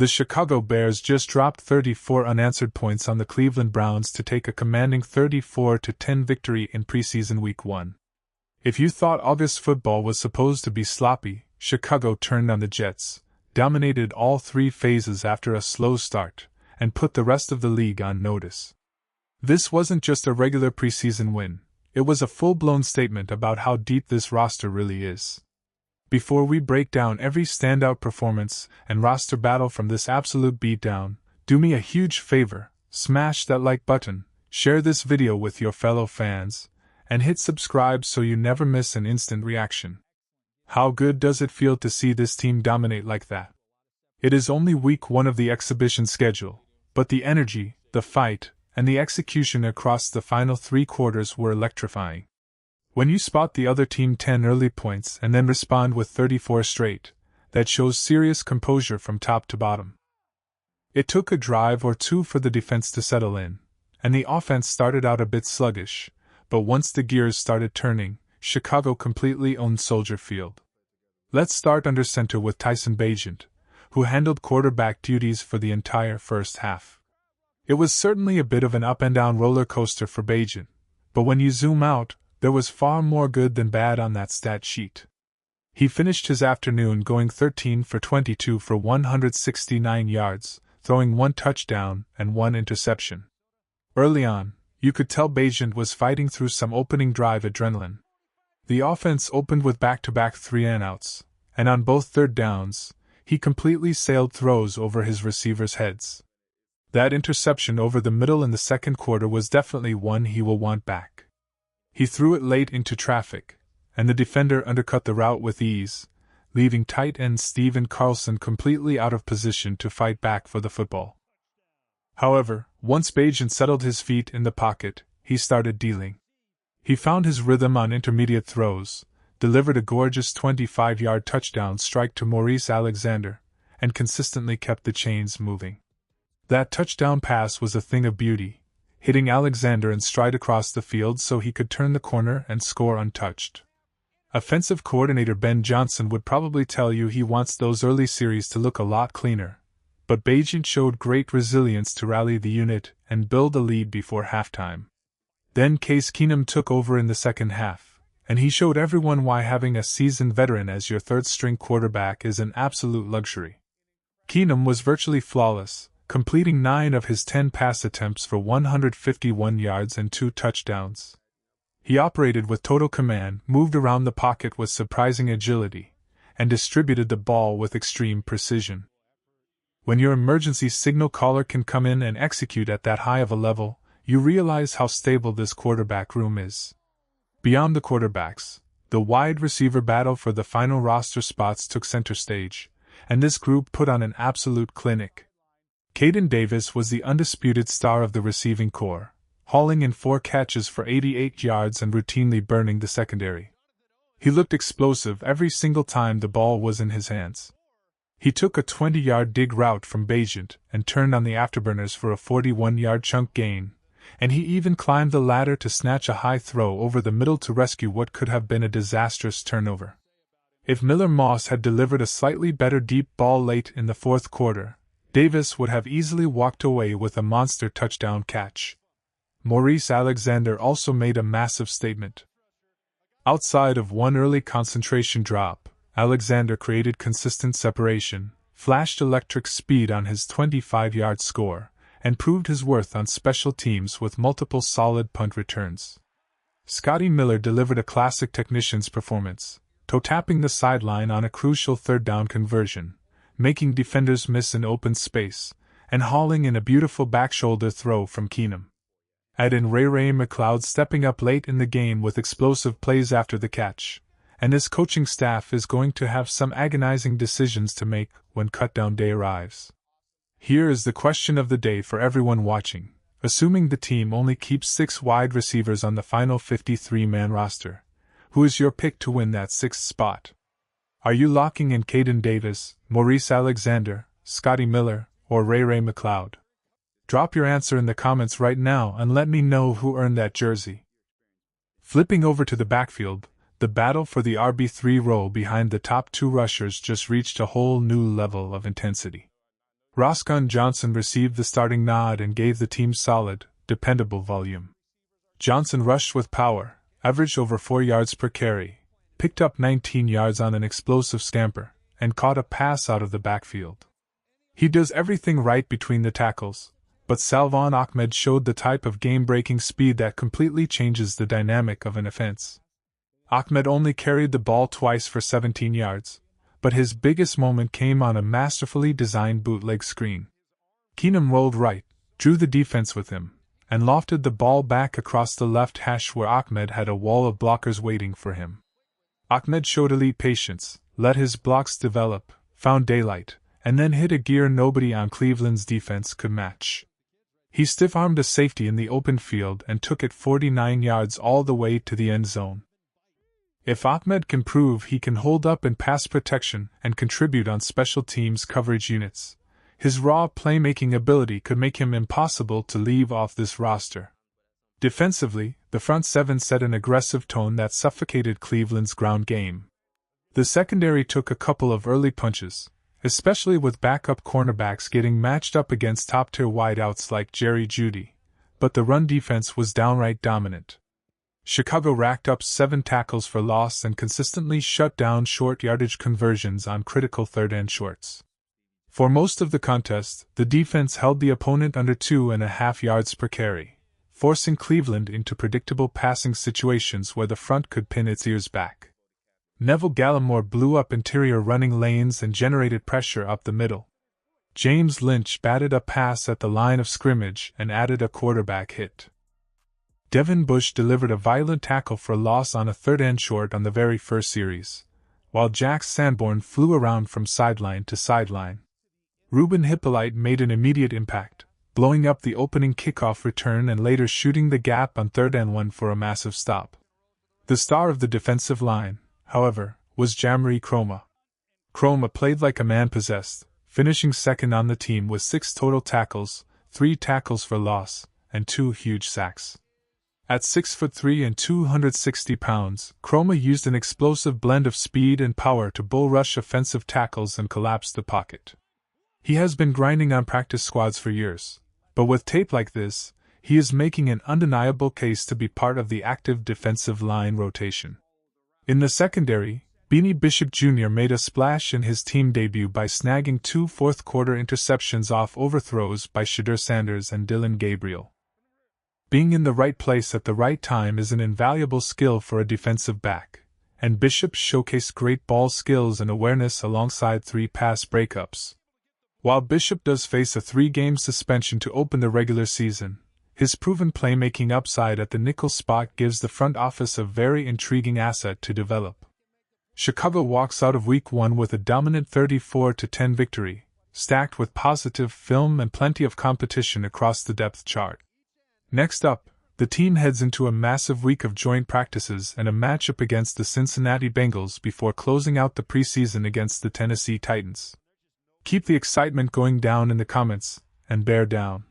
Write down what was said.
The Chicago Bears just dropped 34 unanswered points on the Cleveland Browns to take a commanding 34-10 victory in preseason Week 1. If you thought August football was supposed to be sloppy, Chicago turned on the Jets, dominated all three phases after a slow start, and put the rest of the league on notice. This wasn't just a regular preseason win, it was a full-blown statement about how deep this roster really is. Before we break down every standout performance and roster battle from this absolute beatdown, do me a huge favor, smash that like button, share this video with your fellow fans, and hit subscribe so you never miss an instant reaction. How good does it feel to see this team dominate like that? It is only week 1 of the exhibition schedule, but the energy, the fight, and the execution across the final 3 quarters were electrifying. When you spot the other team 10 early points and then respond with 34 straight, that shows serious composure from top to bottom. It took a drive or two for the defense to settle in, and the offense started out a bit sluggish, but once the gears started turning, Chicago completely owned Soldier Field. Let's start under center with Tyson Bagent, who handled quarterback duties for the entire first half. It was certainly a bit of an up-and-down roller coaster for Bagent, but when you zoom out, there was far more good than bad on that stat sheet. He finished his afternoon going 13 for 22 for 169 yards, throwing 1 touchdown and 1 interception. Early on, you could tell Bagent was fighting through some opening drive adrenaline. The offense opened with back-to-back 3-and-outs, and on both third downs, he completely sailed throws over his receivers' heads. That interception over the middle in the second quarter was definitely one he will want back. He threw it late into traffic, and the defender undercut the route with ease, leaving tight end Steven Carlson completely out of position to fight back for the football. However, once Bagent settled his feet in the pocket, he started dealing. He found his rhythm on intermediate throws, delivered a gorgeous 25-yard touchdown strike to Maurice Alexander, and consistently kept the chains moving. That touchdown pass was a thing of beauty, hitting Alexander in stride across the field so he could turn the corner and score untouched. Offensive coordinator Ben Johnson would probably tell you he wants those early series to look a lot cleaner, but Bagent showed great resilience to rally the unit and build a lead before halftime. Then Case Keenum took over in the second half, and he showed everyone why having a seasoned veteran as your third-string quarterback is an absolute luxury. Keenum was virtually flawless, completing 9 of his 10 pass attempts for 151 yards and 2 touchdowns. He operated with total command, moved around the pocket with surprising agility, and distributed the ball with extreme precision. When your emergency signal caller can come in and execute at that high of a level, you realize how stable this quarterback room is. Beyond the quarterbacks, the wide receiver battle for the final roster spots took center stage, and this group put on an absolute clinic. Caden Davis was the undisputed star of the receiving corps, hauling in 4 catches for 88 yards and routinely burning the secondary. He looked explosive every single time the ball was in his hands. He took a 20-yard dig route from Bagent and turned on the afterburners for a 41-yard chunk gain, and he even climbed the ladder to snatch a high throw over the middle to rescue what could have been a disastrous turnover. If Miller Moss had delivered a slightly better deep ball late in the fourth quarter, Davis would have easily walked away with a monster touchdown catch. Maurice Alexander also made a massive statement. Outside of one early concentration drop, Alexander created consistent separation, flashed electric speed on his 25-yard score, and proved his worth on special teams with multiple solid punt returns. Scotty Miller delivered a classic technician's performance, toe-tapping the sideline on a crucial third-down conversion, making defenders miss an open space, and hauling in a beautiful back-shoulder throw from Keenum. Add in Ray McLeod stepping up late in the game with explosive plays after the catch, and his coaching staff is going to have some agonizing decisions to make when cutdown day arrives. Here is the question of the day for everyone watching. Assuming the team only keeps 6 wide receivers on the final 53-man roster, who is your pick to win that 6th spot? Are you locking in Caden Davis, Maurice Alexander, Scotty Miller, or Ray McLeod? Drop your answer in the comments right now and let me know who earned that jersey. Flipping over to the backfield, the battle for the RB3 role behind the top 2 rushers just reached a whole new level of intensity. Roscoe Johnson received the starting nod and gave the team solid, dependable volume. Johnson rushed with power, averaged over 4 yards per carry, picked up 19 yards on an explosive scamper, and caught a pass out of the backfield. He does everything right between the tackles, but Salvon Ahmed showed the type of game-breaking speed that completely changes the dynamic of an offense. Ahmed only carried the ball twice for 17 yards, but his biggest moment came on a masterfully designed bootleg screen. Keenum rolled right, drew the defense with him, and lofted the ball back across the left hash where Ahmed had a wall of blockers waiting for him. Ahmed showed elite patience, let his blocks develop, found daylight, and then hit a gear nobody on Cleveland's defense could match. He stiff-armed a safety in the open field and took it 49 yards all the way to the end zone. If Ahmed can prove he can hold up in pass protection and contribute on special teams coverage units, his raw playmaking ability could make him impossible to leave off this roster. Defensively, the front seven set an aggressive tone that suffocated Cleveland's ground game. The secondary took a couple of early punches, especially with backup cornerbacks getting matched up against top-tier wideouts like Jerry Jeudy, but the run defense was downright dominant. Chicago racked up 7 tackles for loss and consistently shut down short yardage conversions on critical third-and shorts. For most of the contest, the defense held the opponent under 2.5 yards per carry, forcing Cleveland into predictable passing situations where the front could pin its ears back. Neville Gallimore blew up interior running lanes and generated pressure up the middle. James Lynch batted a pass at the line of scrimmage and added a quarterback hit. Devin Bush delivered a violent tackle for loss on a third-and short on the very first series, while Jack Sanborn flew around from sideline to sideline. Ruben Hippolyte made an immediate impact, blowing up the opening kickoff return and later shooting the gap on 3rd and 1 for a massive stop. The star of the defensive line, however, was Jamari Croma. Croma played like a man possessed, finishing second on the team with 6 total tackles, 3 tackles for loss, and 2 huge sacks. At 6'3" and 260 pounds, Croma used an explosive blend of speed and power to bull rush offensive tackles and collapse the pocket. He has been grinding on practice squads for years, but with tape like this, he is making an undeniable case to be part of the active defensive line rotation. In the secondary, Beanie Bishop Jr. made a splash in his team debut by snagging 2 fourth-quarter interceptions off overthrows by Shedeur Sanders and Dylan Gabriel. Being in the right place at the right time is an invaluable skill for a defensive back, and Bishop showcased great ball skills and awareness alongside 3 pass breakups. While Bishop does face a 3-game suspension to open the regular season, his proven playmaking upside at the nickel spot gives the front office a very intriguing asset to develop. Chicago walks out of Week 1 with a dominant 34-10 victory, stacked with positive film and plenty of competition across the depth chart. Next up, the team heads into a massive week of joint practices and a matchup against the Cincinnati Bengals before closing out the preseason against the Tennessee Titans. Keep the excitement going down in the comments, and bear down.